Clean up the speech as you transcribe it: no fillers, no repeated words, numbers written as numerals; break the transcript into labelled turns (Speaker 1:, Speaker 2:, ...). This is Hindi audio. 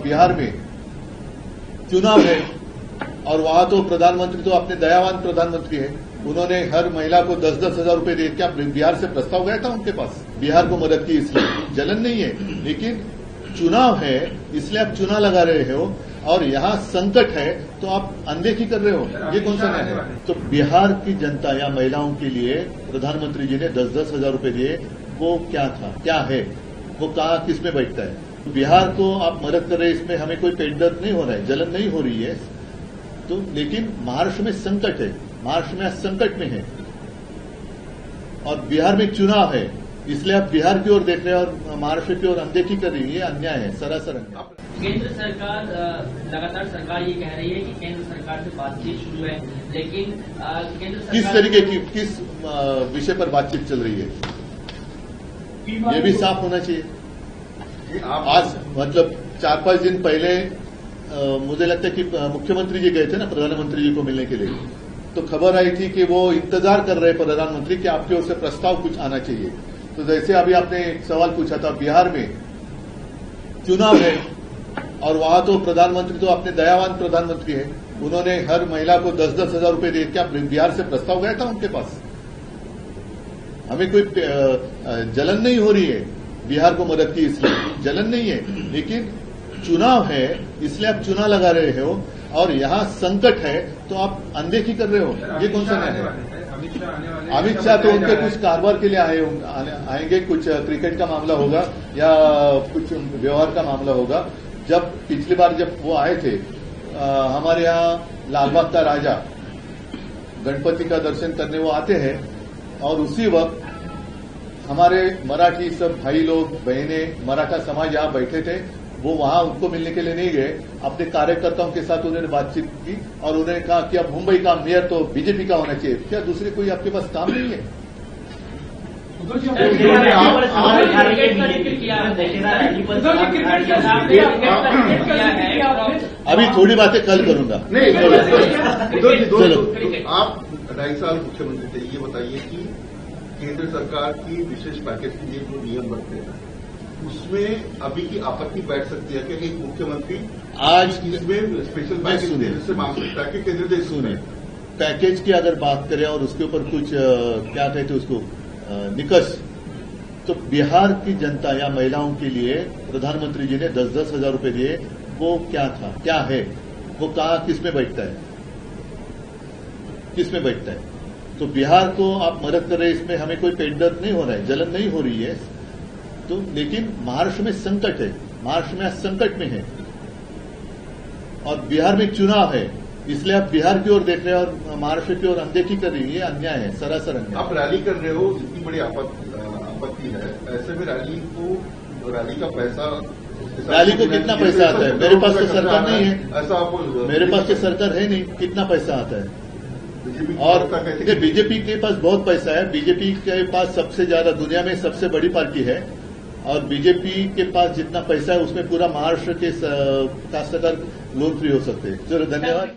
Speaker 1: बिहार में चुनाव है और वहां तो प्रधानमंत्री तो अपने दयावान प्रधानमंत्री है, उन्होंने हर महिला को 10-10 हजार रुपए दिए। क्या बिहार से प्रस्ताव गया था उनके पास? बिहार को मदद की, इसलिए जलन नहीं है, लेकिन चुनाव है इसलिए आप चुनाव लगा रहे हो और यहाँ संकट है तो आप अनदेखी कर रहे हो। ये कौन सा न्याय है? तो बिहार की जनता या महिलाओं के लिए प्रधानमंत्री जी ने 10-10 हजार रुपए दिए, वो क्या था, क्या है, वो कहाँ किस में बैठता है? बिहार को आप मदद कर रहे हैं, इसमें हमें कोई पेट दर्द नहीं हो रहा है, जलन नहीं हो रही है। तो लेकिन महाराष्ट्र में संकट है, महाराष्ट्र में आज संकट में है और बिहार में चुनाव है, इसलिए आप बिहार की ओर देख रहे हैं और महाराष्ट्र की ओर अनदेखी कर रही है। ये अन्याय है, सरासर अन्याय।
Speaker 2: केंद्र सरकार लगातार सरकार ये कह रही है कि केंद्र सरकार से बातचीत शुरू है, लेकिन केंद्र सरकार
Speaker 1: किस तरीके की, किस विषय पर बातचीत चल रही है, ये भी साफ होना चाहिए। आज मतलब 4-5 दिन पहले मुझे लगता है कि मुख्यमंत्री जी गए थे ना प्रधानमंत्री जी को मिलने के लिए, तो खबर आई थी कि वो इंतजार कर रहे प्रधानमंत्री कि आपकी ओर से प्रस्ताव कुछ आना चाहिए। तो जैसे अभी आपने एक सवाल पूछा था, बिहार में चुनाव है और वहां तो प्रधानमंत्री तो अपने दयावान प्रधानमंत्री है, उन्होंने हर महिला को 10-10 हजार रुपए दिए। क्या बिहार से प्रस्ताव गया था उनके पास? हमें कोई जलन नहीं हो रही है बिहार को मदद की, इसलिए जलन नहीं है, लेकिन चुनाव है इसलिए आप चुनाव लगा रहे हो और यहाँ संकट है तो आप अनदेखी कर रहे हो। ये कौन सा न्याय है? अमित शाह तो उनके कुछ कारोबार के लिए आएंगे, कुछ क्रिकेट का मामला होगा या कुछ व्यवहार का मामला होगा। जब पिछली बार जब वो आए थे हमारे यहाँ लालबाग का राजा गणपति का दर्शन करने वो आते हैं और उसी वक्त हमारे मराठी सब भाई लोग, बहनें, मराठा समाज यहाँ बैठे थे, वो वहां उनको मिलने के लिए नहीं गए। अपने कार्यकर्ताओं के साथ उन्होंने बातचीत की और उन्होंने कहा कि अब मुंबई का मेयर तो बीजेपी का होना चाहिए। क्या दूसरे कोई आपके पास काम नहीं है? अभी थोड़ी बातें कल करूंगा।
Speaker 3: चलो, आप 2.5 साल मुख्यमंत्री थे, ये बताइए कि केंद्र सरकार की विशेष पैकेज के लिए जो नियम बनते हैं उसमें अभी की आपत्ति बैठ सकती है कि एक मुख्यमंत्री
Speaker 1: आज
Speaker 3: इसमें स्पेशल पैकेज देने से मांग सकता है कि केंद्र देश
Speaker 1: सुने पैकेज की अगर बात करें और उसके ऊपर कुछ क्या कहते उसको निकष, तो बिहार की जनता या महिलाओं के लिए प्रधानमंत्री जी ने 10-10 हजार रुपए दिए, वो क्या था, क्या है, वो कहाँ किस में बैठता है, किस में बैठता है? तो बिहार को आप मदद कर रहे हैं, इसमें हमें कोई पेट दर्द नहीं हो रहा है, जलन नहीं हो रही है। तो लेकिन महाराष्ट्र में संकट है, महाराष्ट्र में आज संकट में है और बिहार में चुनाव है, इसलिए आप बिहार की ओर देख रहे हैं और महाराष्ट्र की ओर अनदेखी कर रही है। ये अन्याय है, सरासर अन्याय।
Speaker 3: आप रैली कर रहे हो, इतनी बड़ी आपत्ति है, ऐसे में रैली का पैसा,
Speaker 1: रैली को कितना पैसा आता है? मेरे पास तो सरकार नहीं है,
Speaker 3: ऐसा आप
Speaker 1: मेरे पास तो सरकार है नहीं, कितना पैसा आता है? और बीजेपी के पास बहुत पैसा है, बीजेपी के पास सबसे ज्यादा दुनिया में सबसे बड़ी पार्टी है और बीजेपी के पास जितना पैसा है उसमें पूरा महाराष्ट्र के काश्तकार लोन फ्री हो सकते हैं। चलो, धन्यवाद।